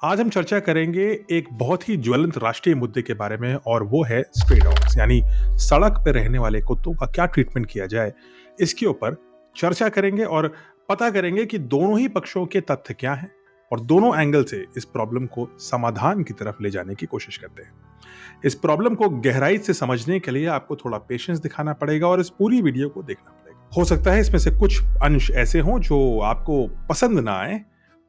आज हम चर्चा करेंगे एक बहुत ही ज्वलंत राष्ट्रीय मुद्दे के बारे में और वो है स्ट्रे डॉग्स यानी सड़क पर रहने वाले कुत्तों का क्या ट्रीटमेंट किया जाए। इसके ऊपर चर्चा करेंगे और पता करेंगे कि दोनों ही पक्षों के तथ्य क्या हैं और दोनों एंगल से इस प्रॉब्लम को समाधान की तरफ ले जाने की कोशिश करते हैं। इस प्रॉब्लम को गहराई से समझने के लिए आपको थोड़ा पेशेंस दिखाना पड़ेगा और इस पूरी वीडियो को देखना पड़ेगा। हो सकता है इसमें से कुछ अंश ऐसे हों जो आपको पसंद ना आए,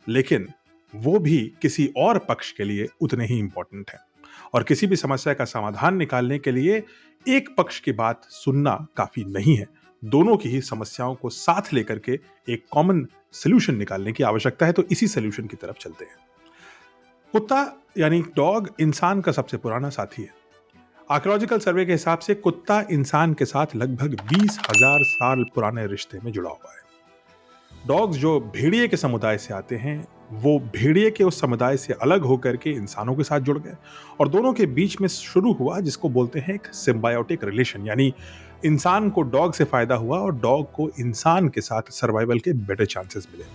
लेकिन वो भी किसी और पक्ष के लिए उतने ही इंपॉर्टेंट है। और किसी भी समस्या का समाधान निकालने के लिए एक पक्ष की बात सुनना काफी नहीं है, दोनों की ही समस्याओं को साथ लेकर के एक कॉमन सोल्यूशन निकालने की आवश्यकता है। तो इसी सोल्यूशन की तरफ चलते हैं। कुत्ता यानी डॉग इंसान का सबसे पुराना साथी है। आर्कियोलॉजिकल सर्वे के हिसाब से कुत्ता इंसान के साथ लगभग 20,000 साल पुराने रिश्ते में जुड़ा हुआ है। डॉग्स जो भेड़िए के समुदाय से आते हैं, वो भेड़िए के उस समुदाय से अलग होकर के इंसानों के साथ जुड़ गए और दोनों के बीच में शुरू हुआ जिसको बोलते हैं एक सिम्बायोटिक रिलेशन, यानी इंसान को डॉग से फायदा हुआ और डॉग को इंसान के साथ सर्वाइवल के बेटर चांसेस मिले।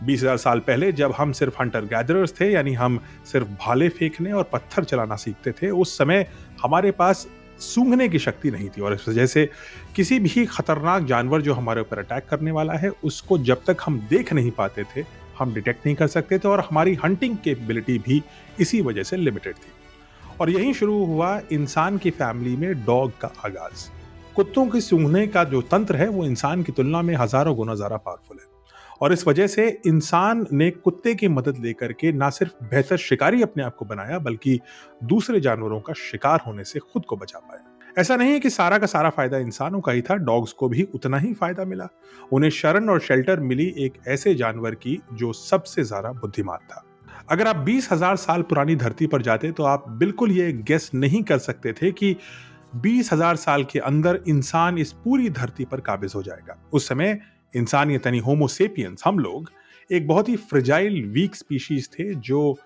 20,000 साल पहले जब हम सिर्फ हंटर गैदरर्स थे, यानी हम सिर्फ भाले फेंकने और पत्थर चलाना सीखते थे, उस समय हमारे पास सूंघने की शक्ति नहीं थी और इस वजह से किसी भी खतरनाक जानवर जो हमारे ऊपर अटैक करने वाला है उसको जब तक हम देख नहीं पाते थे, हम डिटेक्ट नहीं कर सकते थे और हमारी हंटिंग कैपेबिलिटी भी इसी वजह से लिमिटेड थी। और यहीं शुरू हुआ इंसान की फैमिली में डॉग का आगाज। कुत्तों की सूंघने का जो तंत्र है वो इंसान की तुलना में हजारों गुना ज्यादा पावरफुल है और इस वजह से इंसान ने कुत्ते की मदद लेकर के ना सिर्फ बेहतर शिकारी अपने आप को बनाया, बल्कि दूसरे जानवरों का शिकार होने से खुद को बचा पाया। ऐसा नहीं है कि सारा का सारा फायदा इंसानों का ही था, डॉग्स को भी उतना ही फायदा मिला। उन्हें शरण और शेल्टर मिली एक ऐसे जानवर की जो सबसे ज्यादा बुद्धिमान था। अगर आप 20,000 साल पुरानी धरती पर जाते तो आप बिल्कुल ये गेस नहीं कर सकते थे कि 20,000 साल के अंदर इंसान इस पूरी धरती पर काबिज हो जाएगा। उस समय इंसानियत यानी होमो सेपियंस, हम लोग एक बहुत ही फ्रेजाइल वीक स्पीशीज थे जो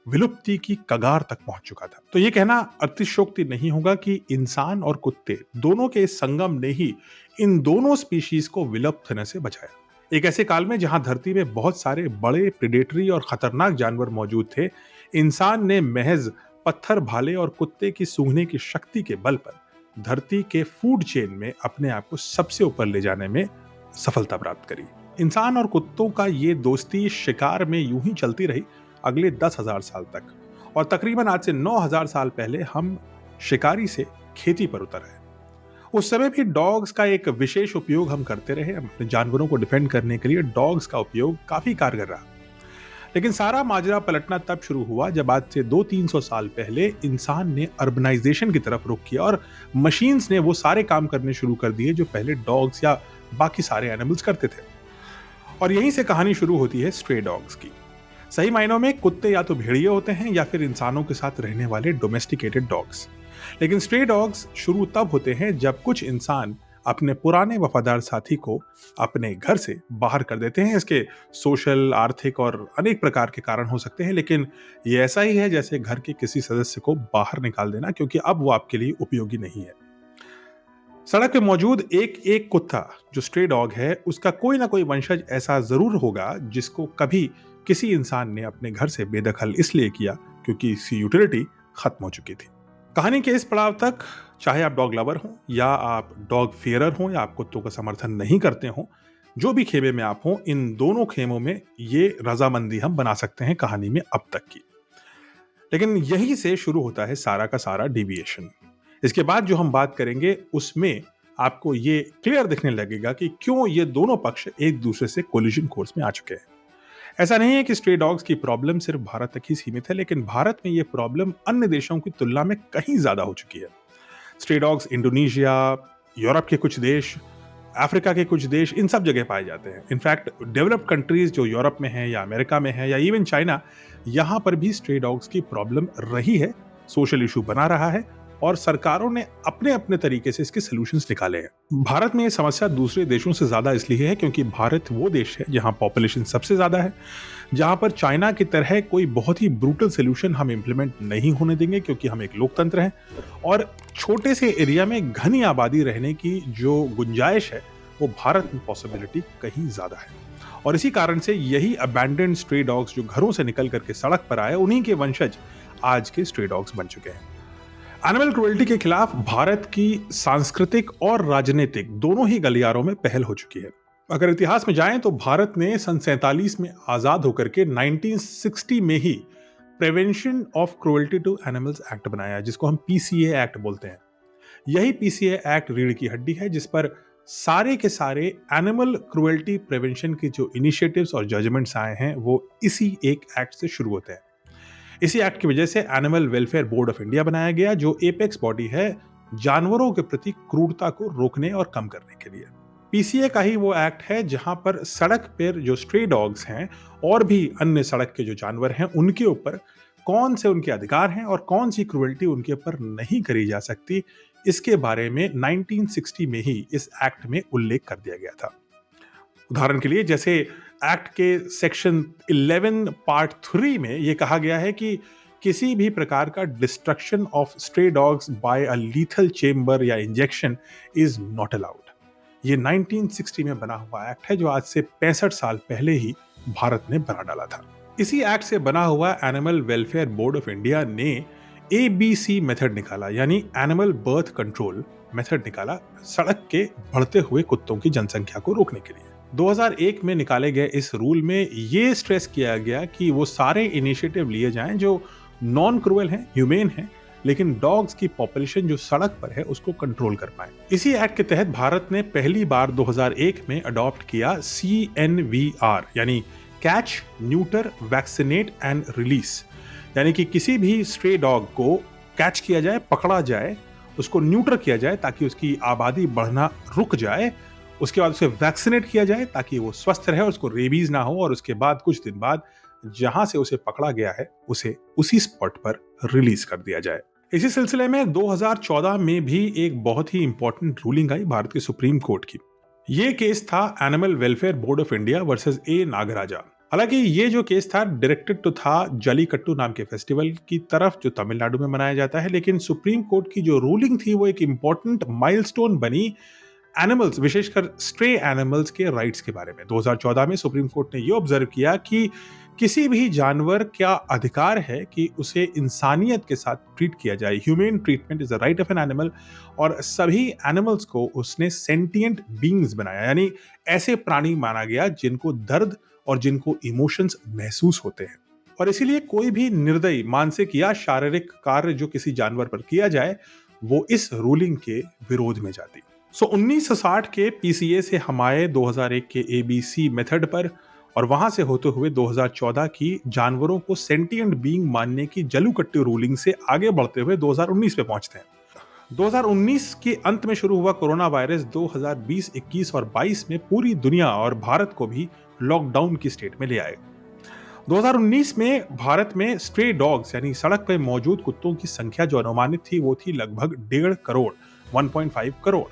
विलुप्ति की कगार तक पहुंच चुका था। तो ये कहना अतिशयोक्ति नहीं होगा कि इंसान और कुत्ते दोनों के संगम ने ही इन दोनों स्पीशीज को विलुप्त होने से बचाया। एक ऐसे काल में जहां धरती में बहुत सारे बड़े प्रेडेटरी और खतरनाक जानवर मौजूद थे, इंसान ने महज पत्थर, भाले और कुत्ते की सूंघने की शक्ति के बल पर धरती के फूड चेन में अपने आप को सबसे ऊपर ले जाने में सफलता प्राप्त करी। इंसान और कुत्तों का ये दोस्ती शिकार में यूं ही चलती रही अगले 10,000 साल तक और तकरीबन आज से 9,000 साल पहले हम शिकारी से खेती पर उतर आए। उस समय भी डॉग्स का एक विशेष उपयोग हम करते रहे। अपने जानवरों को डिफेंड करने के लिए डॉग्स का उपयोग काफी कारगर रहा। लेकिन सारा माजरा पलटना तब शुरू हुआ जब आज से 200-300 साल पहले इंसान ने अर्बनाइजेशन की तरफ रुख किया और मशीन्स ने वो सारे काम करने शुरू कर दिए जो पहले डॉग्स या बाकी सारे एनिमल्स करते थे। और यहीं से कहानी शुरू होती है स्ट्रे डॉग्स की। सही मायनों में कुत्ते या तो भेड़िए होते हैं या फिर इंसानों के साथ रहने वाले डोमेस्टिकेटेड डॉग्स। लेकिन स्ट्रे डॉग्स शुरू तब होते हैं जब कुछ इंसान अपने पुराने वफादार साथी को अपने घर से बाहर कर देते हैं। इसके सोशल, आर्थिक और अनेक प्रकार के कारण हो सकते हैं, लेकिन ये ऐसा ही है जैसे घर के किसी सदस्य को बाहर निकाल देना, क्योंकि अब वो आपके लिए उपयोगी नहीं है। सड़क पे मौजूद एक एक कुत्ता जो स्ट्रे डॉग है, उसका कोई ना कोई वंशज ऐसा जरूर होगा जिसको कभी किसी इंसान ने अपने घर से बेदखल इसलिए किया क्योंकि इसकी यूटिलिटी खत्म हो चुकी थी। कहानी के इस पड़ाव तक, चाहे आप डॉग लवर हो या आप डॉग फेयरर हो या आप कुत्तों का समर्थन नहीं करते हो, जो भी खेमे में आप हो, इन दोनों खेमों में ये रजामंदी हम बना सकते हैं कहानी में अब तक की। लेकिन यहीं से शुरू होता है सारा का सारा डिविएशन। इसके बाद जो हम बात करेंगे उसमें आपको ये क्लियर दिखने लगेगा कि क्यों ये दोनों पक्ष एक दूसरे से कोलिजन कोर्स में आ चुके हैं। ऐसा नहीं है कि स्ट्रे डॉग्स की प्रॉब्लम सिर्फ भारत तक ही सीमित है, लेकिन भारत में ये प्रॉब्लम अन्य देशों की तुलना में कहीं ज्यादा हो चुकी है। स्ट्रे डॉग्स इंडोनेशिया, यूरोप के कुछ देश, अफ्रीका के कुछ देश, इन सब जगह पाए जाते हैं। इनफैक्ट डेवलप्ड कंट्रीज जो यूरोप में है या अमेरिका में है या इवन चाइना, यहां पर भी स्ट्रे डॉग्स की प्रॉब्लम रही है, सोशल इशू बना रहा है और सरकारों ने अपने अपने तरीके से इसके सॉल्यूशंस निकाले हैं। भारत में ये समस्या दूसरे देशों से ज्यादा इसलिए है क्योंकि भारत वो देश है जहां पॉपुलेशन सबसे ज्यादा है, जहां पर चाइना की तरह कोई बहुत ही ब्रूटल सॉल्यूशन हम इंप्लीमेंट नहीं होने देंगे क्योंकि हम एक लोकतंत्र हैं और छोटे से एरिया में घनी आबादी रहने की जो गुंजाइश है वो भारत में पॉसिबिलिटी कहीं ज्यादा है। और इसी कारण से यही अबैंडन्ड स्ट्रे डॉग्स जो घरों से निकल करके सड़क पर आए, उन्हीं के वंशज आज के स्ट्रे डॉग्स बन चुके हैं। एनिमल क्रुएल्टी के खिलाफ भारत की सांस्कृतिक और राजनीतिक दोनों ही गलियारों में पहल हो चुकी है। अगर इतिहास में जाएं तो भारत ने सन 47 में आजाद होकर के 1960 में ही prevention of cruelty to animals act बनाया, जिसको हम पीसीए एक्ट बोलते हैं। यही पीसीए एक्ट रीढ़ की हड्डी है जिस पर सारे के सारे एनिमल क्रुएल्टी प्रिवेंशन के जो इनिशिएटिव्स और जजमेंट्स आए हैं वो इसी एक एक्ट से शुरू होते हैं। इसी एक्ट की वजह से animal welfare board of India बनाया गया, जो एपेक्स बॉडी है जानवरों के प्रति क्रूरता को रोकने और कम करने के लिए। पीसीए का ही वो एक्ट है जहां पर सड़क पर जो स्ट्रे डॉग्स हैं और भी अन्य सड़क के जो जानवर हैं उनके ऊपर कौन से उनके अधिकार हैं और कौन सी क्रुएल्टी उनके ऊपर नहीं करी जा सकती, इसके बारे में 1960 में ही इस एक्ट में उल्लेख कर दिया गया था। उदाहरण के लिए जैसे एक्ट के सेक्शन 11 पार्ट 3 में यह कहा गया है कि किसी भी प्रकार का destruction of stray dogs by a lethal chamber या इंजेक्शन इज नॉट अलाउड। ये 1960 में बना हुआ एक्ट है जो आज से 65 साल पहले ही भारत ने बना डाला था। इसी एक्ट से बना हुआ animal welfare board of India ने ABC मेथड निकाला, यानी एनिमल बर्थ कंट्रोल मेथड निकाला सड़क के बढ़ते हुए कुत्तों की जनसंख्या को रोकने के लिए। 2001 में निकाले गए इस रूल में ये स्ट्रेस किया गया कि वो सारे इनिशिएटिव लिए जाएं जो नॉन क्रूएल हैं, ह्यूमेन हैं, लेकिन डॉग्स की पॉपुलेशन जो सड़क पर है उसको कंट्रोल कर पाए। इसी एक्ट के तहत भारत ने पहली बार 2001 में अडॉप्ट किया CNVR, यानी catch, neuter, vaccinate and release, यानी कि किसी भी स्ट्रे डॉग को कैच किया जाए, पकड़ा जाए, उसको न्यूटर किया जाए ताकि उसकी आबादी बढ़ना रुक जाए, उसके बाद उसे वैक्सीनेट किया जाए ताकि वो स्वस्थ रहे और उसको रेबीज ना हो, और उसके बाद कुछ दिन बाद जहां से उसे पकड़ा गया है उसे उसी स्पॉट पर रिलीज कर दिया जाए। इसी सिलसिले में 2014 में भी एक बहुत ही इंपॉर्टेंट रूलिंग आई भारत की सुप्रीम कोर्ट की। ये केस था animal welfare board of India versus A Nagaraja. हालांकि ये जो केस था डायरेक्टेड तो था जलीकट्टू नाम के फेस्टिवल की तरफ जो तमिलनाडु में मनाया जाता है, लेकिन सुप्रीम कोर्ट की जो रूलिंग थी वो एक इंपॉर्टेंट माइलस्टोन बनी एनिमल्स, विशेषकर स्ट्रे एनिमल्स के राइट्स के बारे में। 2014 में सुप्रीम कोर्ट ने ये ऑब्जर्व किया कि किसी भी जानवर का अधिकार है कि उसे इंसानियत के साथ ट्रीट किया जाए, human treatment is the right of an animal, और सभी एनिमल्स को उसने सेंटिएंट बीइंग्स बनाया, यानी ऐसे प्राणी माना गया जिनको दर्द और जिनको इमोशंस महसूस होते हैं। और इसीलिए कोई भी निर्दयी मानसिक या शारीरिक कार्य जो किसी जानवर पर किया जाए वो इस रूलिंग के विरोध में जाती। 1960 के पीसीए से हम आए 2001 के ABC मेथड पर, और वहां से होते हुए 2014 की जानवरों को सेंटिएंट बीइंग मानने की जल्लीकट्टू रूलिंग से आगे बढ़ते हुए 2019 पे पहुंचते हैं। 2019 के अंत में शुरू हुआ कोरोना वायरस 2020, 21 और 22 में पूरी दुनिया और भारत को भी लॉकडाउन की स्टेट में ले आए। 2019 में भारत में स्ट्रे डॉग्स यानी सड़क पर मौजूद कुत्तों की संख्या जो अनुमानित थी वो थी लगभग 1.5 करोड़, 1.5 करोड़।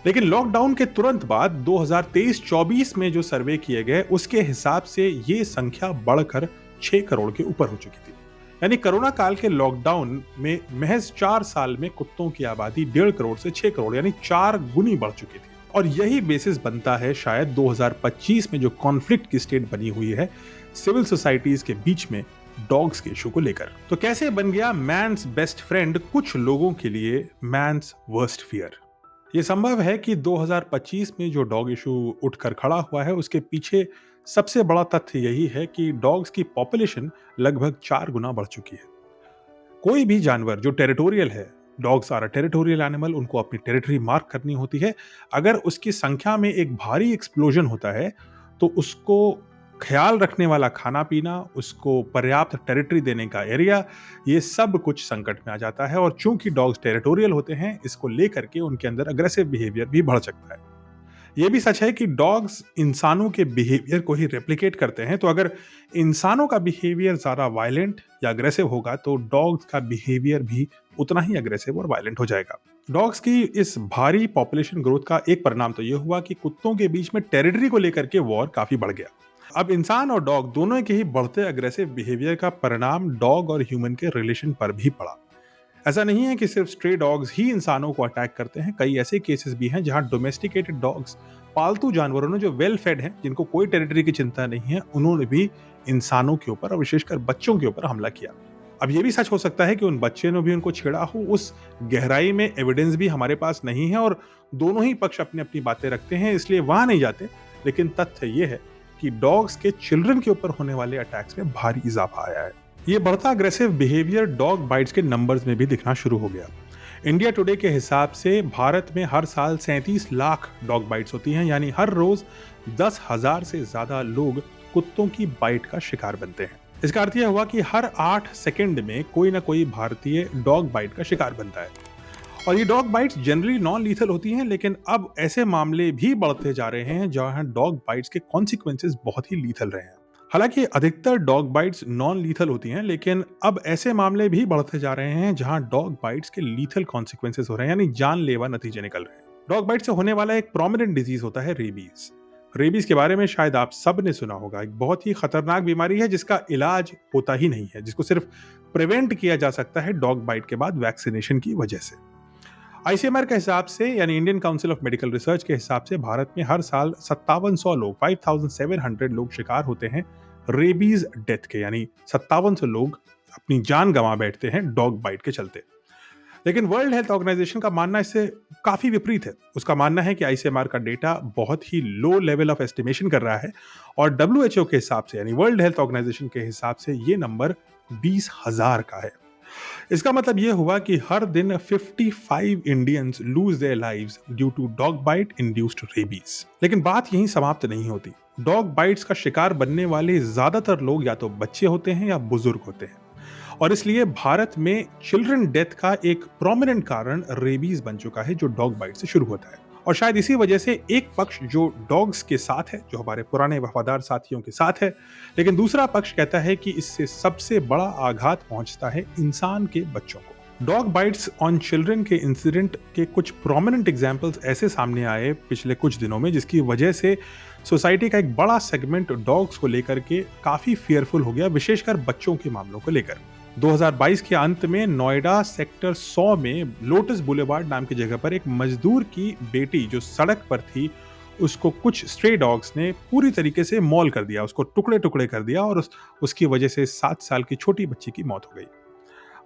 लेकिन लॉकडाउन के तुरंत बाद 2023-24 में जो सर्वे किए गए उसके हिसाब से ये संख्या बढ़कर 6 करोड़ के ऊपर हो चुकी थी। यानी कोरोना काल के लॉकडाउन में महज 4 साल में कुत्तों की आबादी 1.5 करोड़ से 6 करोड़ यानी 4 गुनी बढ़ चुकी थी। और यही बेसिस बनता है शायद 2025 में जो कॉन्फ्लिक्ट की स्टेट बनी हुई है सिविल सोसाइटीज के बीच में डॉग्स के इशू को लेकर। तो कैसे बन गया मैन्स बेस्ट फ्रेंड कुछ लोगों के लिए मैन्स वर्स्ट फियर? ये संभव है कि 2025 में जो डॉग इशू उठकर खड़ा हुआ है उसके पीछे सबसे बड़ा तथ्य यही है कि डॉग्स की पॉपुलेशन लगभग 4 गुना बढ़ चुकी है। कोई भी जानवर जो टेरिटोरियल है, dogs are a territorial animal, उनको अपनी टेरिटरी मार्क करनी होती है। अगर उसकी संख्या में एक भारी एक्सप्लोजन होता है तो उसको ख्याल रखने वाला खाना पीना, उसको पर्याप्त टेरिटरी देने का एरिया, ये सब कुछ संकट में आ जाता है। और चूंकि डॉग्स टेरिटोरियल होते हैं इसको लेकर के उनके अंदर अग्रेसिव बिहेवियर भी बढ़ सकता है। ये भी सच है कि डॉग्स इंसानों के बिहेवियर को ही रेप्लिकेट करते हैं, तो अगर इंसानों का बिहेवियर ज़्यादा वायलेंट या अग्रेसिव होगा तो डॉग्स का बिहेवियर भी उतना ही अग्रेसिव और वायलेंट हो जाएगा। डॉग्स की इस भारी पॉपुलेशन ग्रोथ का एक परिणाम तो ये हुआ कि कुत्तों के बीच में टेरिटरी को लेकर के वॉर काफी बढ़ गया। अब इंसान और डॉग दोनों के ही बढ़ते अग्रेसिव बिहेवियर का परिणाम डॉग और ह्यूमन के रिलेशन पर भी पड़ा। ऐसा नहीं है कि सिर्फ स्ट्रे डॉग्स ही इंसानों को अटैक करते हैं, कई ऐसे केसेस भी हैं जहां डोमेस्टिकेटेड डॉग्स पालतू जानवरों ने जो वेल फेड हैं, जिनको कोई टेरिटरी की चिंता नहीं है, उन्होंने भी इंसानों के ऊपर और विशेषकर बच्चों के ऊपर हमला किया। अब ये भी सच हो सकता है कि उन बच्चे ने भी उनको छेड़ा हो, उस गहराई में एविडेंस भी हमारे पास नहीं है और दोनों ही पक्ष अपनी-अपनी बातें रखते हैं, इसलिए वहां नहीं जाते। लेकिन तथ्य ये है कि डॉग्स के चिल्ड्रन के ऊपर होने वाले अटैक्स में भारी इजाफा आया है। ये बढ़ता अग्रेसिव बिहेवियर डॉग बाइट्स के नंबर्स में भी दिखना शुरू हो गया। इंडिया टुडे के हिसाब से भारत में हर साल 37 लाख डॉग बाइट्स होती हैं, यानी हर रोज 10,000 से ज्यादा लोग कुत्तों की बाइट का शिकार बनते हैं। इसका अर्थ यह हुआ कि हर 8 सेकंड में कोई ना कोई भारतीय डॉग बाइट का शिकार बनता है। और ये dog bytes generally non lethal होती हैं, लेकिन अब ऐसे मामले भी बढ़ते जा रहे हैं जहां डॉग बाइट्स के कॉन्सिक्वेंसेस बहुत ही लीथल रहे हैं। हालांकि अधिकतर डॉग बाइट्स नॉन लीथल होती हैं, लेकिन अब ऐसे मामले भी बढ़ते जा रहे हैं जहां डॉग बाइट्स के लीथल कॉन्सिक्वेंसेस हो रहे हैं, यानी जानलेवा नतीजे निकल रहे हैं। डॉग बाइट से होने वाला एक प्रोमिनेंट डिजीज होता है रेबीज। रेबीज के बारे में शायद आप सब ने सुना होगा। एक बहुत ही खतरनाक बीमारी है जिसका इलाज होता ही नहीं है, जिसको सिर्फ प्रिवेंट किया जा सकता है डॉग बाइट के बाद वैक्सीनेशन की वजह से। आईसीएमआर के हिसाब से, यानी Indian council of medical research के हिसाब से, भारत में हर साल 5700 लोग 5700 लोग शिकार होते हैं रेबीज डेथ के, यानी 5700 लोग अपनी जान गंवा बैठते हैं डॉग बाइट के चलते। लेकिन वर्ल्ड हेल्थ ऑर्गेनाइजेशन का मानना इससे काफी विपरीत है। उसका मानना है कि आईसीएमआर का डेटा बहुत ही लो लेवल ऑफ एस्टिमेशन कर रहा है और डब्ल्यूएचओ के हिसाब से, यानी वर्ल्ड हेल्थ ऑर्गेनाइजेशन के हिसाब से, ये नंबर 20,000 का है। इसका मतलब यह हुआ कि हर दिन 55 Indians lose their lives due to dog bite induced rabies. लेकिन बात यहीं समाप्त नहीं होती। डॉग बाइट्स का शिकार बनने वाले ज्यादातर लोग या तो बच्चे होते हैं या बुजुर्ग होते हैं, और इसलिए भारत में चिल्ड्रन डेथ का एक प्रोमिनेंट कारण रेबीज बन चुका है, जो डॉग बाइट से शुरू होता है। और शायद इसी वजह से एक पक्ष जो डॉग्स के साथ है, जो हमारे पुराने वफादार साथियों के साथ है, लेकिन दूसरा पक्ष कहता है कि इससे सबसे बड़ा आघात पहुंचता है इंसान के बच्चों को। डॉग बाइट्स ऑन चिल्ड्रन के इंसिडेंट के कुछ प्रोमिनेंट एग्जांपल्स ऐसे सामने आए पिछले कुछ दिनों में, जिसकी वजह से सोसाइटी का एक बड़ा सेगमेंट डॉग्स को लेकर के काफी फियरफुल हो गया, विशेषकर बच्चों के मामलों को लेकर। 2022 के अंत में नोएडा सेक्टर 100 में लोटस बुलेवार्ड नाम की जगह पर एक मजदूर की बेटी जो सड़क पर थी, उसको कुछ स्ट्रे डॉग्स ने पूरी तरीके से मौल कर दिया, उसको टुकड़े टुकड़े कर दिया और उसकी वजह से 7 साल की छोटी बच्ची की मौत हो गई।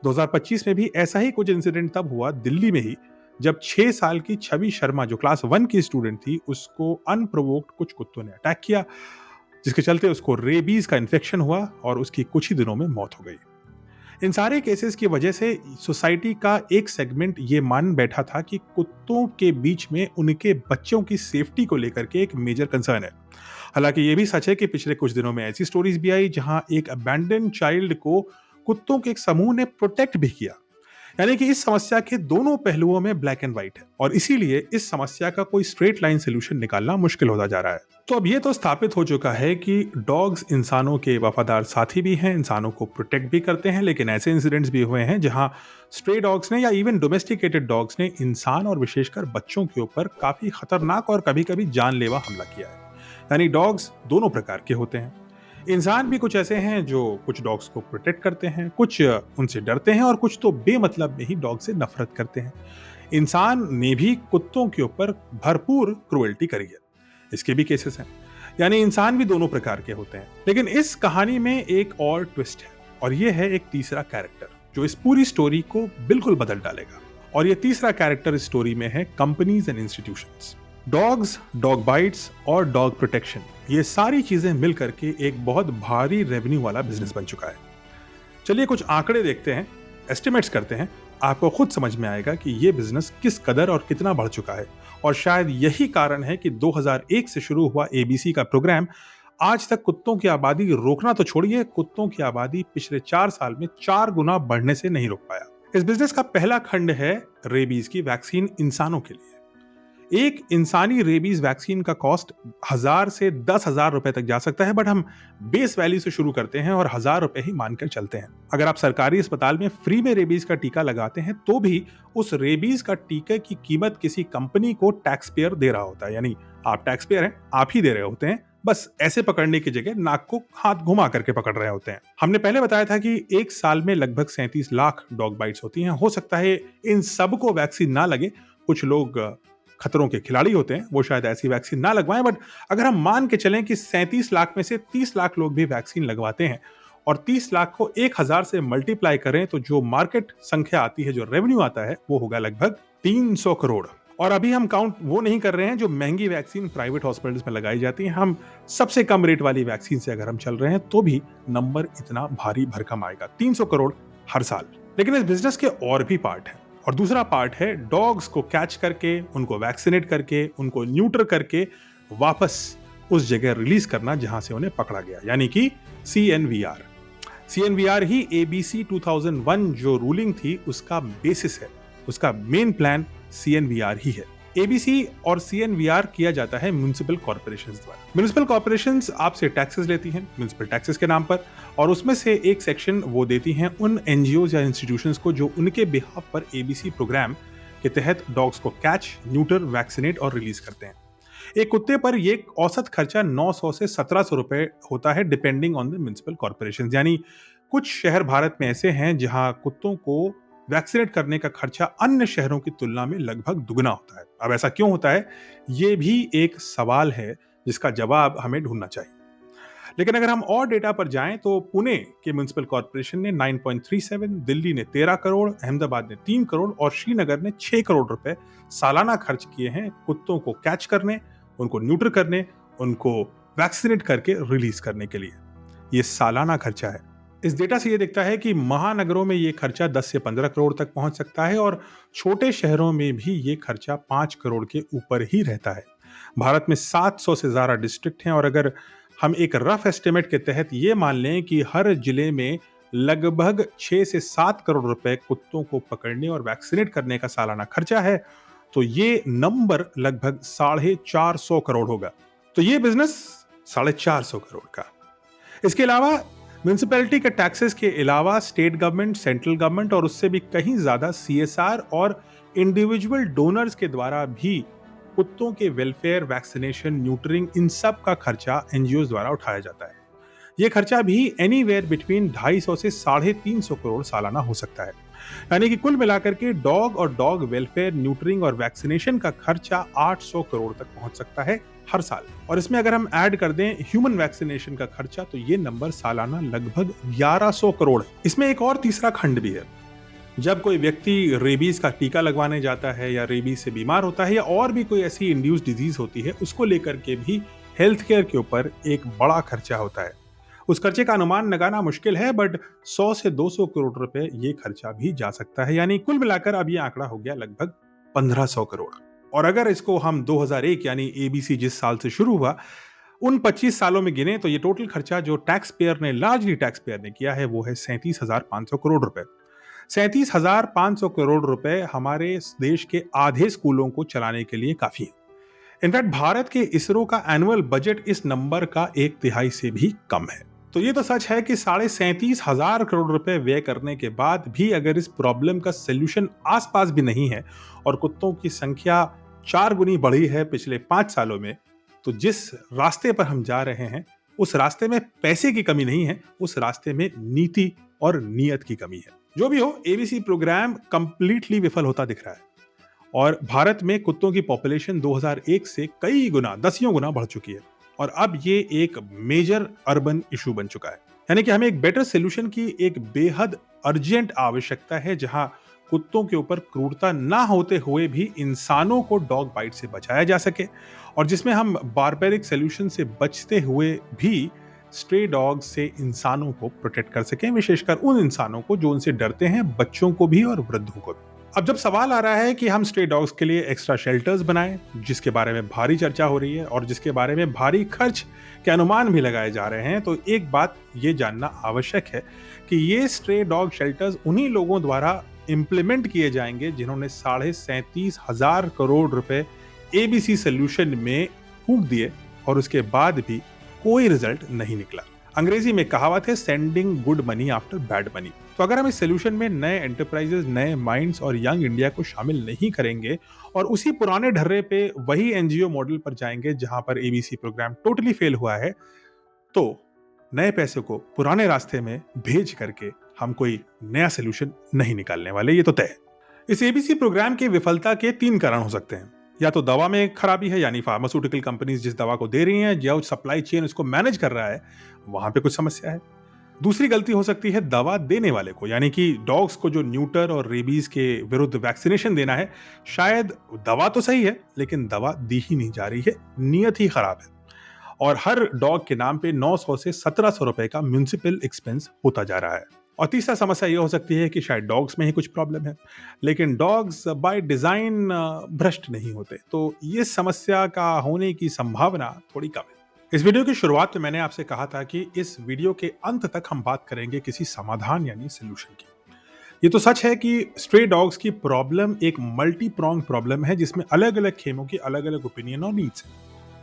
2025 में भी ऐसा ही कुछ इंसिडेंट तब हुआ दिल्ली में ही, जब 6 साल की छवि शर्मा जो क्लास 1 की स्टूडेंट थी, उसको अनप्रोवोक्ड कुछ कुत्तों ने अटैक किया, जिसके चलते उसको रेबीज का इन्फेक्शन हुआ और उसकी कुछ ही दिनों में मौत हो गई। इन सारे केसेस की वजह से सोसाइटी का एक सेगमेंट ये मान बैठा था कि कुत्तों के बीच में उनके बच्चों की सेफ्टी को लेकर के एक मेजर कंसर्न है। हालांकि ये भी सच है कि पिछले कुछ दिनों में ऐसी स्टोरीज भी आई जहां एक अबैंडन चाइल्ड को कुत्तों के एक समूह ने प्रोटेक्ट भी किया। यानी कि इस समस्या के दोनों पहलुओं में ब्लैक एंड व्हाइट है और इसीलिए इस समस्या का कोई स्ट्रेट लाइन सोल्यूशन निकालना मुश्किल होता जा रहा है। तो अब ये तो स्थापित हो चुका है कि डॉग्स इंसानों के वफादार साथी भी हैं, इंसानों को प्रोटेक्ट भी करते हैं, लेकिन ऐसे इंसिडेंट्स भी हुए हैं जहां स्ट्रे डॉग्स ने या इवन डोमेस्टिकेटेड डॉग्स ने इंसान और विशेषकर बच्चों के ऊपर काफी खतरनाक और कभी-कभी जानलेवा हमला किया है। यानी डॉग्स दोनों प्रकार के होते हैं। इंसान भी कुछ ऐसे हैं जो कुछ डॉग्स को प्रोटेक्ट करते हैं, कुछ उनसे डरते हैं और कुछ तो बेमतलब में ही डॉग से नफरत करते हैं। इंसान ने भी कुत्तों के ऊपर भरपूर क्रुएल्टी करी है, इसके भी केसेस हैं। यानी इंसान भी दोनों प्रकार के होते हैं। लेकिन इस कहानी में एक और ट्विस्ट है, और ये है एक तीसरा कैरेक्टर जो इस पूरी स्टोरी को बिल्कुल बदल डालेगा। और ये तीसरा कैरेक्टर इस स्टोरी में है companies and institutions. Dogs, dog bytes और डॉग प्रोटेक्शन, ये सारी चीजें मिलकर के एक बहुत भारी रेवेन्यू वाला बिजनेस बन चुका है। चलिए कुछ आंकड़े देखते हैं, एस्टिमेट्स करते हैं, आपको खुद समझ में आएगा कि ये बिजनेस किस कदर और कितना बढ़ चुका है। और शायद यही कारण है कि 2001 से शुरू हुआ एबीसी का प्रोग्राम आज तक कुत्तों की आबादी रोकना तो छोड़िए, कुत्तों की आबादी पिछले 4 साल में 4 गुना बढ़ने से नहीं रोक पाया। इस बिजनेस का पहला खंड है रेबीज की वैक्सीन इंसानों के लिए। एक इंसानी रेबीज वैक्सीन का कॉस्ट 1000 से 10,000 रुपए तक जा सकता है, बट हम बेस वैल्यू से शुरू करते हैं और 1000 रुपए ही मानकर चलते हैं। अगर आप सरकारी अस्पताल में फ्री में रेबीज का टीका लगाते हैं तो भी उस रेबीज का टीके की कीमत किसी कंपनी को टैक्स पेयर दे रहा होता है। यानी आप टैक्स पेयर हैं, आप ही दे रहे होते हैं, बस ऐसे पकड़ने की जगह नाक को हाथ घुमा करके पकड़ रहे होते हैं। हमने पहले बताया था कि एक साल में लगभग 37 लाख डॉग बाइट्स होती हैं। हो सकता है इन सबको वैक्सीन ना लगे, कुछ लोग खतरों के खिलाड़ी होते हैं वो शायद ऐसी वैक्सीन ना लगवाएं, बट अगर हम मान के चलें कि 37 लाख में से 30 लाख लोग भी वैक्सीन लगवाते हैं और 30 लाख को 1,000 से मल्टीप्लाई करें तो जो मार्केट संख्या आती है, जो रेवेन्यू आता है, वो होगा लगभग 300 करोड़। और अभी हम काउंट वो नहीं कर रहे हैं जो महंगी वैक्सीन प्राइवेट हॉस्पिटल्स में लगाई जाती हैं। हम सबसे कम रेट वाली वैक्सीन से अगर हम चल रहे हैं तो भी नंबर इतना भारी भरकम आएगा, 300 करोड़ हर साल। लेकिन इस बिजनेस के और भी पार्ट हैं, और दूसरा पार्ट है डॉग्स को कैच करके, उनको वैक्सीनेट करके, उनको न्यूट्र करके वापस उस जगह रिलीज करना जहां से उन्हें पकड़ा गया, यानी कि CNVR। CNVR ही ABC 2001 जो रूलिंग थी उसका बेसिस है, उसका मेन प्लान CNVR ही है। ABC और CNVR किया जाता है म्युनिसिपल कॉर्पोरेशंस द्वारा। म्युनिसिपल कॉर्पोरेशंस आपसे टैक्सेस लेती हैं म्युनिसिपल टैक्सेस के नाम पर, और उसमें से एक सेक्शन वो देती हैं उन NGOs या इंस्टीट्यूशंस को जो उनके बिहाफ पर ABC प्रोग्राम के तहत डॉग्स को कैच, न्यूटर, वैक्सीनेट और रिलीज करते हैं। एक कुत्ते पर ये औसत खर्चा 900 से 1700 रुपए होता है, depending on the municipal corporation. यानी कुछ शहर भारत में ऐसे हैं जहां कुत्तों को वैक्सीनेट करने का खर्चा अन्य शहरों की तुलना में लगभग दुगना होता है। अब ऐसा क्यों होता है, ये भी एक सवाल है जिसका जवाब हमें ढूंढना चाहिए। लेकिन अगर हम और डेटा पर जाएं तो पुणे के म्युनिसिपल कॉर्पोरेशन ने 9.37, दिल्ली ने 13 करोड़, अहमदाबाद ने 3 करोड़ और श्रीनगर ने 6 करोड़ रुपए सालाना खर्च किए हैं कुत्तों को कैच करने, उनको न्यूट्र करने, उनको वैक्सीनेट करके रिलीज करने के लिए। ये सालाना खर्चा है। इस डेटा से ये दिखता है कि महानगरों में ये खर्चा 10 से 15 करोड़ तक पहुंच सकता है और छोटे शहरों में भी ये खर्चा 5 करोड़ के ऊपर ही रहता है। भारत में 700 से ज्यादा डिस्ट्रिक्ट हैं और अगर हम एक रफ एस्टिमेट के तहत ये मान लें कि हर जिले में लगभग 6 से 7 करोड़ रुपए कुत्तों को पकड़ने और वैक्सीनेट करने का सालाना खर्चा है, तो ये नंबर लगभग 450 करोड़ होगा। तो ये बिजनेस 450 करोड़ का। इसके अलावा म्युनिसिपैलिटी के टैक्सेस के अलावा स्टेट गवर्नमेंट, सेंट्रल गवर्नमेंट और उससे भी कहीं ज्यादा CSR और इंडिविजुअल डोनर्स के द्वारा भी कुत्तों के वेलफेयर, वैक्सीनेशन, न्यूटरिंग, इन सब का खर्चा NGOs द्वारा उठाया जाता है। यह खर्चा भी एनीवेयर बिटवीन 250 से 350 करोड़ सालाना हो सकता है। यानी कि कुल मिलाकर के डॉग और डॉग वेलफेयर, न्यूटरिंग और वैक्सीनेशन का खर्चा 800 करोड़ तक पहुंच सकता है हर साल। और इसमें अगर हम ऐड कर दें ह्यूमन वैक्सीनेशन का खर्चा तो ये नंबर सालाना लगभग 1100 करोड़ है। इसमें एक और तीसरा खंड भी है। जब कोई व्यक्ति रेबीज का टीका लगवाने जाता है या रेबीज से बीमार होता है या और भी कोई ऐसी इंड्यूस्ड डिजीज होती है, उसको लेकर के भी हेल्थ केयर के ऊपर एक बड़ा खर्चा होता है। उस खर्चे का अनुमान लगाना मुश्किल है, बट 100 से 200 करोड़ रुपए ये खर्चा भी जा सकता है। यानी कुल मिलाकर अब ये आंकड़ा हो गया लगभग 1500 करोड़। और अगर इसको हम 2001 यानी ABC जिस साल से शुरू हुआ उन 25 सालों में गिने तो ये टोटल खर्चा जो टैक्स पेयर ने, लार्जली टैक्स पेयर ने किया है, वो है 37,500 करोड़ रुपए। 37,500 करोड़ रुपए हमारे देश के आधे स्कूलों को चलाने के लिए काफी है। इनफैक्ट भारत के इसरो का एनुअल बजट इस नंबर का 1/3 से भी कम है। तो ये तो सच है कि 37,500 करोड़ रुपए व्यय करने के बाद भी अगर इस प्रॉब्लम का सोल्यूशन आसपास भी नहीं है और कुत्तों की संख्या 4 गुनी बढ़ी है पिछले 5 सालों में, तो जिस रास्ते पर हम जा रहे हैं उस रास्ते में पैसे की कमी नहीं है, उस रास्ते में नीति और नीयत की कमी है। जो भी हो, ABC प्रोग्राम कंप्लीटली विफल होता दिख रहा है और भारत में कुत्तों की पॉपुलेशन 2001 से कई गुना, दसियों गुना बढ़ चुकी है और अब ये एक मेजर अर्बन इशू बन चुका है। यानी कि हमें एक बेटर सोल्यूशन की एक बेहद अर्जेंट आवश्यकता है जहां कुत्तों के ऊपर क्रूरता ना होते हुए भी इंसानों को डॉग बाइट से बचाया जा सके और जिसमें हम बारबेरिक सोल्यूशन से बचते हुए भी स्ट्रे डॉग से इंसानों को प्रोटेक्ट कर सकें, विशेषकर उन इंसानों को जो उनसे डरते हैं, बच्चों को भी और वृद्धों को भी। अब जब सवाल आ रहा है कि हम स्ट्रे डॉग्स के लिए एक्स्ट्रा शेल्टर्स बनाएं, जिसके बारे में भारी चर्चा हो रही है और जिसके बारे में भारी खर्च के अनुमान भी लगाए जा रहे हैं, तो एक बात ये जानना आवश्यक है कि ये स्ट्रे डॉग शेल्टर्स उन्हीं लोगों द्वारा इंप्लीमेंट किए जाएंगे जिन्होंने 37,500 करोड़ रुपए ABC सोल्यूशन में फूंक दिए और उसके बाद भी कोई रिजल्ट नहीं निकला। अंग्रेजी में कहावत है, sending good money after bad money. तो अगर हम इस सोल्यूशन में नए एंटरप्राइजेस, नए माइंड्स और यंग इंडिया को शामिल नहीं करेंगे और उसी पुराने ढर्रे पे वही NGO मॉडल पर जाएंगे जहां पर ABC प्रोग्राम टोटली फेल हुआ है, तो नए पैसे को पुराने रास्ते में भेज करके हम कोई नया सोल्यूशन नहीं निकालने वाले, ये तो तय है। इस ABC प्रोग्राम की विफलता के 3 कारण हो सकते हैं। या तो दवा में खराबी है, यानी फार्मास्यूटिकल कंपनीज जिस दवा को दे रही हैं, जो सप्लाई चेन उसको मैनेज कर रहा है, वहां पे कुछ समस्या है। दूसरी गलती हो सकती है दवा देने वाले को, यानी कि डॉग्स को जो न्यूटर और रेबीज के विरुद्ध वैक्सीनेशन देना है, शायद दवा तो सही है लेकिन दवा दी ही नहीं जा रही है, नियत ही खराब है। और हर डॉग के नाम पे 900 से 1700 रुपए का म्युनिसिपल एक्सपेंस होता जा रहा है। और तीसरा समस्या यह हो सकती है कि शायद डॉग्स में ही कुछ प्रॉब्लम है, लेकिन डॉग्स बाय डिजाइन भ्रष्ट नहीं होते, तो ये समस्या का होने की संभावना थोड़ी कम है। इस वीडियो की शुरुआत में मैंने आपसे कहा था कि इस वीडियो के अंत तक हम बात करेंगे किसी समाधान यानी सोल्यूशन की। ये तो सच है कि स्ट्रे डॉग्स की प्रॉब्लम एक मल्टी प्रोंग प्रॉब्लम है, जिसमें अलग अलग खेमों की अलग अलग ओपिनियन और नीड्स हैं।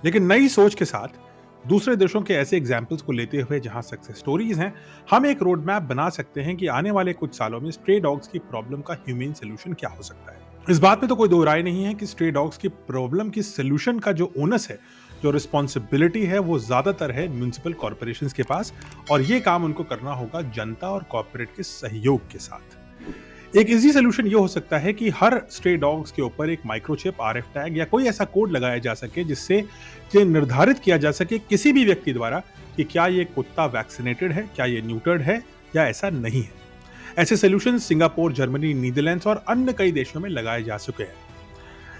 लेकिन नई सोच के साथ दूसरे देशों के ऐसे एग्जाम्पल्स को लेते हुए जहां सक्सेस स्टोरीज हैं, हम एक रोड मैप बना सकते हैं कि आने वाले कुछ सालों में स्ट्रे डॉग्स की प्रॉब्लम का ह्यूमन सोल्यूशन क्या हो सकता है। इस बात में तो कोई दो राय नहीं है कि स्ट्रे डॉग्स की प्रॉब्लम की सोल्यूशन का जो ओनस है, जो रिस्पॉन्सिबिलिटी है, वो ज्यादातर है म्युनिसिपल कॉर्पोरेशंस के पास, और ये काम उनको करना होगा जनता और कॉर्पोरेट के सहयोग के साथ। एक इजी सोल्यूशन ये हो सकता है कि हर स्ट्रे डॉग्स के ऊपर एक माइक्रोचिप, आरएफ टैग या कोई ऐसा कोड लगाया जा सके जिससे ये निर्धारित किया जा सके किसी भी व्यक्ति द्वारा कि क्या ये कुत्ता वैक्सीनेटेड है, क्या ये न्यूटर्ड है या ऐसा नहीं है। ऐसे सोल्यूशन सिंगापुर, जर्मनी, नीदरलैंड्स और अन्य कई देशों में लगाए जा चुके हैं।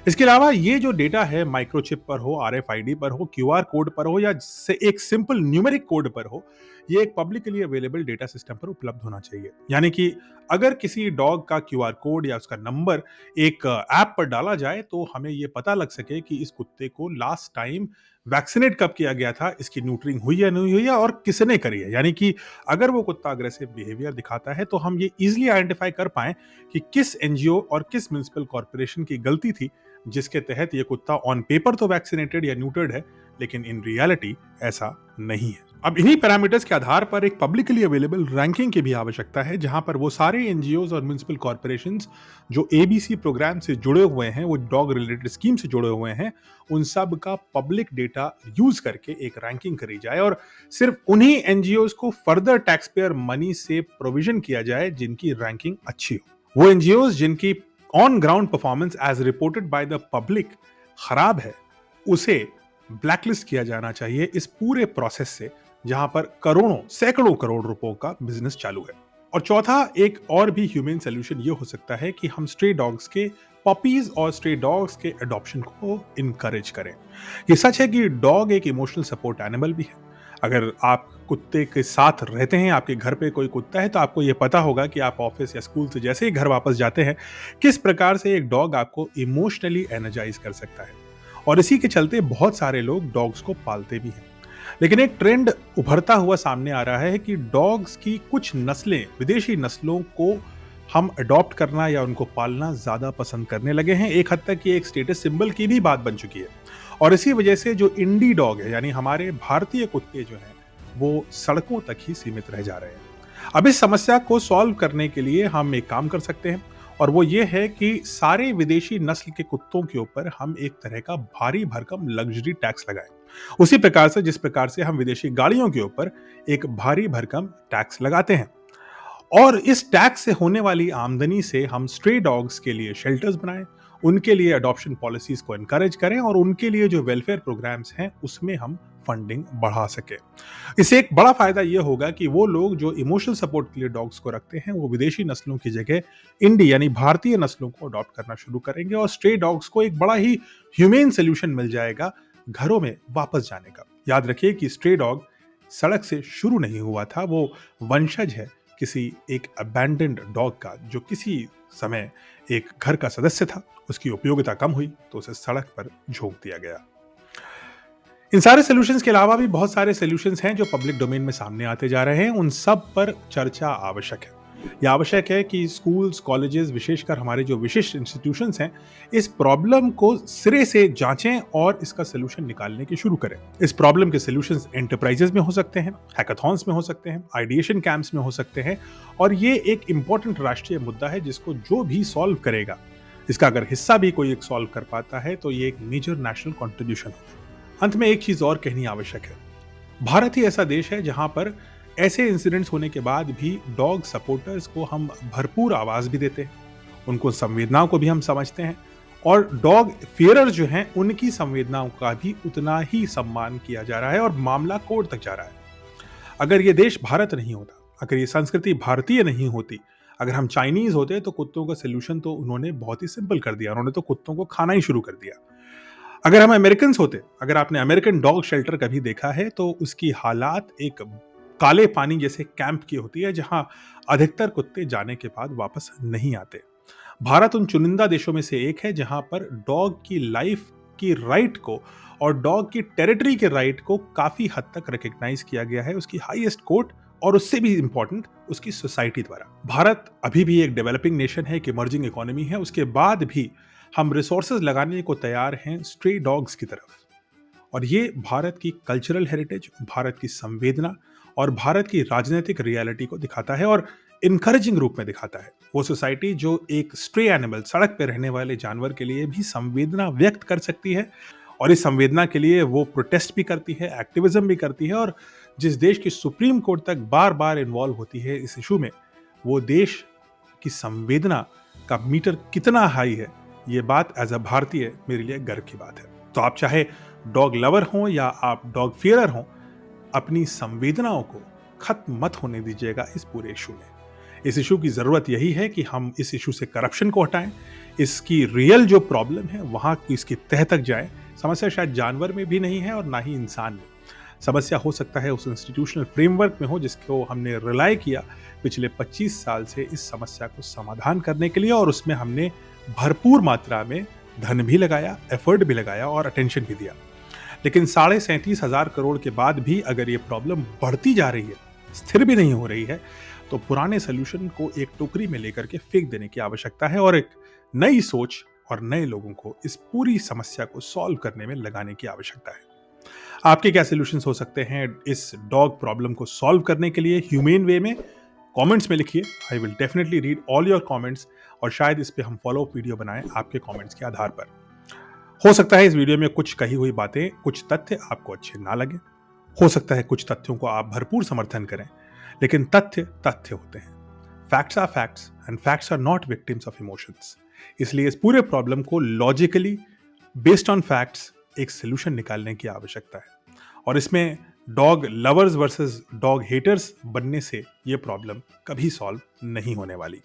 इसके अलावा ये जो डेटा है, माइक्रोचिप पर हो, आरएफआईडी पर हो, क्यूआर कोड पर हो या से एक सिंपल न्यूमेरिक कोड पर हो, ये एक पब्लिकली अवेलेबल डेटा सिस्टम पर उपलब्ध होना चाहिए। यानी कि अगर किसी डॉग का क्यूआर कोड या उसका नंबर एक ऐप पर डाला जाए तो हमें ये पता लग सके कि इस कुत्ते को लास्ट टाइम वैक्सीनेट कब किया गया था, इसकी न्यूट्रिंग हुई या नहीं हुई है और किसने करी है। यानी कि अगर वो कुत्ता अग्रेसिव बिहेवियर दिखाता है तो हम ये इजिली आइडेंटिफाई कर पाए कि किस एनजीओ और किस म्युनिसिपल कॉर्पोरेशन की गलती थी, जिसके तहत ये कुत्ता ऑन पेपर तो वैक्सीनेटेड या न्यूटर्ड है लेकिन इन रियलिटी ऐसा नहीं है। अब इन्हीं पैरामीटर्स के आधार पर एक पब्लिकली अवेलेबल रैंकिंग की भी आवश्यकता है, जहां पर वो सारे एनजीओज और म्युनिसिपल कॉर्पोरेशंस जो एबीसी प्रोग्राम से जुड़े हुए हैं, वो डॉग रिलेटेड स्कीम से जुड़े हुए हैं, उन सब का पब्लिक डेटा यूज करके एक रैंकिंग करी जाए और सिर्फ उन्हीं एनजीओज को फर्दर टैक्स पेयर मनी से प्रोविजन किया जाए जिनकी रैंकिंग अच्छी हो। वो एनजीओज जिनकी on ground performance as reported by the public खराब है, उसे ब्लैकलिस्ट किया जाना चाहिए इस पूरे प्रोसेस से, जहां पर करोड़ों, सैकड़ों करोड़ रुपयों का बिजनेस चालू है। और चौथा, एक और भी ह्यूमन सोल्यूशन ये हो सकता है कि हम स्ट्रे डॉग्स के पपीज और स्ट्रे डॉग्स के अडॉप्शन को इनकरेज करें। ये सच है कि डॉग एक इमोशनल सपोर्ट एनिमल भी है। अगर आप कुत्ते के साथ रहते हैं, आपके घर पे कोई कुत्ता है, तो आपको ये पता होगा कि आप ऑफिस या स्कूल से जैसे ही घर वापस जाते हैं, किस प्रकार से एक डॉग आपको इमोशनली एनर्जाइज कर सकता है। और इसी के चलते बहुत सारे लोग डॉग्स को पालते भी हैं। लेकिन एक ट्रेंड उभरता हुआ सामने आ रहा है कि डॉग्स की कुछ नस्लें, विदेशी नस्लों को हम अडॉप्ट करना या उनको पालना ज्यादा पसंद करने लगे हैं। एक हद तक ये एक स्टेटस सिंबल की भी बात बन चुकी है। और इसी वजह से जो इंडी डॉग है, यानी हमारे भारतीय कुत्ते जो हैं, वो सड़कों तक ही सीमित रह जा रहे हैं। अब इस समस्या को सॉल्व करने के लिए हम एक काम कर सकते हैं, और वो ये है कि सारे विदेशी नस्ल के कुत्तों के ऊपर हम एक तरह का भारी भरकम लग्जरी टैक्स लगाएं। उसी प्रकार से जिस प्रकार से हम विदेशी गाड़ियों के ऊपर एक भारी भरकम टैक्स लगाते हैं। और इस टैक्स से होने वाली आमदनी से हम स्ट्रे डॉग्स के लिए शेल्टर्स बनाएं, उनके लिए अडॉप्शन पॉलिसीज को एनकरेज करें और उनके लिए जो वेलफेयर प्रोग्राम्स हैं उसमें हम फंडिंग बढ़ा सके। इससे एक बड़ा फायदा यह होगा कि वो लोग जो इमोशनल सपोर्ट के लिए डॉग्स को रखते हैं, वो विदेशी नस्लों की जगह इंडी यानी भारतीय नस्लों को अडॉप्ट करना शुरू करेंगे और स्ट्रे डॉग्स को एक बड़ा ही ह्यूमेन सोल्यूशन मिल जाएगा घरों में वापस जाने का। याद रखिए कि स्ट्रे डॉग सड़क से शुरू नहीं हुआ था, वो वंशज है किसी एक अबैंडन्ड डॉग का, जो किसी समय एक घर का सदस्य था, उसकी उपयोगिता कम हुई तो उसे सड़क पर झोंक दिया गया। इन सारे सॉल्यूशंस के अलावा भी बहुत सारे सॉल्यूशंस हैं जो पब्लिक डोमेन में सामने आते जा रहे हैं। उन सब पर चर्चा आवश्यक है। यह आवश्यक है कि स्कूल्स, कॉलेजेस, विशेषकर हमारे जो विशिष्ट इंस्टीट्यूशंस हैं, इस प्रॉब्लम को सिरे से जांचें और इसका सलूशन निकालने की शुरू करें। इस प्रॉब्लम के सलूशंस एंटरप्राइजेस में हो सकते हैं, हैकाथॉन्स में हो सकते हैं, आइडिएशन कैंप्स में हो सकते हैं, और ये एक इंपॉर्टेंट राष्ट्रीय मुद्दा है जिसको जो भी सॉल्व करेगा, इसका अगर हिस्सा भी कोई एक सॉल्व कर पाता है तो ये एक मेजर नेशनल कॉन्ट्रीब्यूशन होगा। अंत में एक चीज और कहनी आवश्यक है। भारत ही ऐसा देश है जहां पर ऐसे इंसिडेंट्स होने के बाद भी डॉग सपोर्टर्स को हम भरपूर आवाज भी देते हैं, उनको संवेदनाओं को भी हम समझते हैं और डॉग फियरर जो हैं उनकी संवेदनाओं का भी उतना ही सम्मान किया जा रहा है और मामला कोर्ट तक जा रहा है। अगर ये देश भारत नहीं होता, अगर ये संस्कृति भारतीय नहीं होती, अगर हम चाइनीज होते तो कुत्तों का सोल्यूशन तो उन्होंने बहुत ही सिंपल कर दिया, उन्होंने तो कुत्तों को खाना ही शुरू कर दिया। अगर हम अमेरिकन होते, अगर आपने अमेरिकन डॉग शेल्टर कभी देखा है तो उसकी हालात एक काले पानी जैसे कैंप की होती है जहां अधिकतर कुत्ते जाने के बाद वापस नहीं आते। भारत उन चुनिंदा देशों में से एक है जहां पर डॉग की लाइफ की राइट को और डॉग की टेरिटरी के राइट को काफी हद तक रिकग्नाइज किया गया है उसकी हाईएस्ट कोर्ट और उससे भी इंपॉर्टेंट उसकी सोसाइटी द्वारा। भारत अभी भी एक डेवलपिंग नेशन है, एक इमर्जिंग इकोनॉमी है, उसके बाद भी हम रिसोर्सेज लगाने को तैयार हैं स्ट्रे डॉग्स की तरफ। और ये भारत की कल्चरल हेरिटेज, भारत की संवेदना और भारत की राजनीतिक रियलिटी को दिखाता है और इनकरेजिंग रूप में दिखाता है। वो सोसाइटी जो एक स्ट्रे एनिमल, सड़क पर रहने वाले जानवर के लिए भी संवेदना व्यक्त कर सकती है और इस संवेदना के लिए वो प्रोटेस्ट भी करती है, एक्टिविज्म भी करती है और जिस देश की सुप्रीम कोर्ट तक बार बार इन्वॉल्व होती है इस इशू में, वो देश की संवेदना का मीटर कितना हाई है, ये बात एज अ भारतीय मेरे लिए गर्व की बात है। तो आप चाहे डॉग लवर हों या आप डॉग फियरर हों, अपनी संवेदनाओं को खत्म मत होने दीजिएगा इस पूरे इशू में। इस इशू की ज़रूरत यही है कि हम इस इशू से करप्शन को हटाएं, इसकी रियल जो प्रॉब्लम है वहाँ की इसकी तह तक जाएं। समस्या शायद जानवर में भी नहीं है और ना ही इंसान में। समस्या हो सकता है उस इंस्टीट्यूशनल फ्रेमवर्क में हो जिसको हमने रिलाय किया पिछले 25 साल से इस समस्या को समाधान करने के लिए और उसमें हमने भरपूर मात्रा में धन भी लगाया, एफर्ट भी लगाया और अटेंशन भी दिया। लेकिन 37,500 करोड़ के बाद भी अगर ये प्रॉब्लम बढ़ती जा रही है, स्थिर भी नहीं हो रही है, तो पुराने सोल्यूशन को एक टोकरी में लेकर के फेंक देने की आवश्यकता है और एक नई सोच और नए लोगों को इस पूरी समस्या को सॉल्व करने में लगाने की आवश्यकता है। आपके क्या सोल्यूशंस हो सकते हैं इस डॉग प्रॉब्लम को सॉल्व करने के लिए ह्यूमेन वे में? कमेंट्स में लिखिए। I will definitely read all your comments और शायद इस पे हम फॉलो अप वीडियो बनाएं आपके कमेंट्स के आधार पर। हो सकता है इस वीडियो में कुछ कही हुई बातें, कुछ तथ्य आपको अच्छे ना लगे, हो सकता है कुछ तथ्यों को आप भरपूर समर्थन करें, लेकिन तथ्य तथ्य होते हैं। Facts are facts and facts are not victims of emotions. इसलिए इस पूरे प्रॉब्लम को लॉजिकली बेस्ड ऑन फैक्ट्स एक सोल्यूशन निकालने की आवश्यकता है और इसमें dog lovers versus dog haters बनने से यह प्रॉब्लम कभी सॉल्व नहीं होने वाली।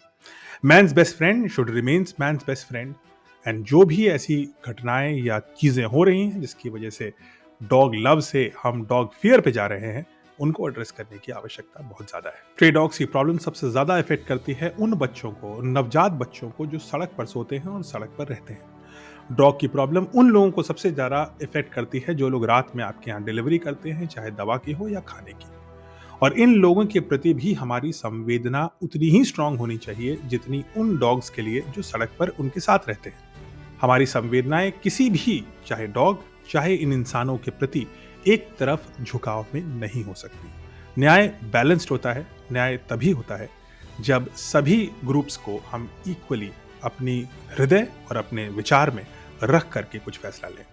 Man's best friend should remains man's best friend and जो भी ऐसी घटनाएं या चीजें हो रही हैं जिसकी वजह से डॉग लव से हम डॉग फियर पे जा रहे हैं, उनको एड्रेस करने की आवश्यकता बहुत ज्यादा है। स्ट्रे डॉग्स की प्रॉब्लम सबसे ज्यादा इफेक्ट करती है उन बच्चों को, नवजात बच्चों को जो सड़क पर सोते हैं और सड़क पर रहते हैं। डॉग की प्रॉब्लम उन लोगों को सबसे ज्यादा इफेक्ट करती है जो लोग रात में आपके यहाँ डिलीवरी करते हैं, चाहे दवा की हो या खाने की। और इन लोगों के प्रति भी हमारी संवेदना उतनी ही स्ट्रांग होनी चाहिए जितनी उन डॉग्स के लिए जो सड़क पर उनके साथ रहते हैं। हमारी संवेदनाएं किसी भी, चाहे डॉग चाहे इन इंसानों के प्रति, एक तरफ झुकाव में नहीं हो सकती। न्याय बैलेंस्ड होता है। न्याय तभी होता है जब सभी ग्रुप्स को हम इक्वली अपनी हृदय और अपने विचार में रख करके कुछ फैसला लें।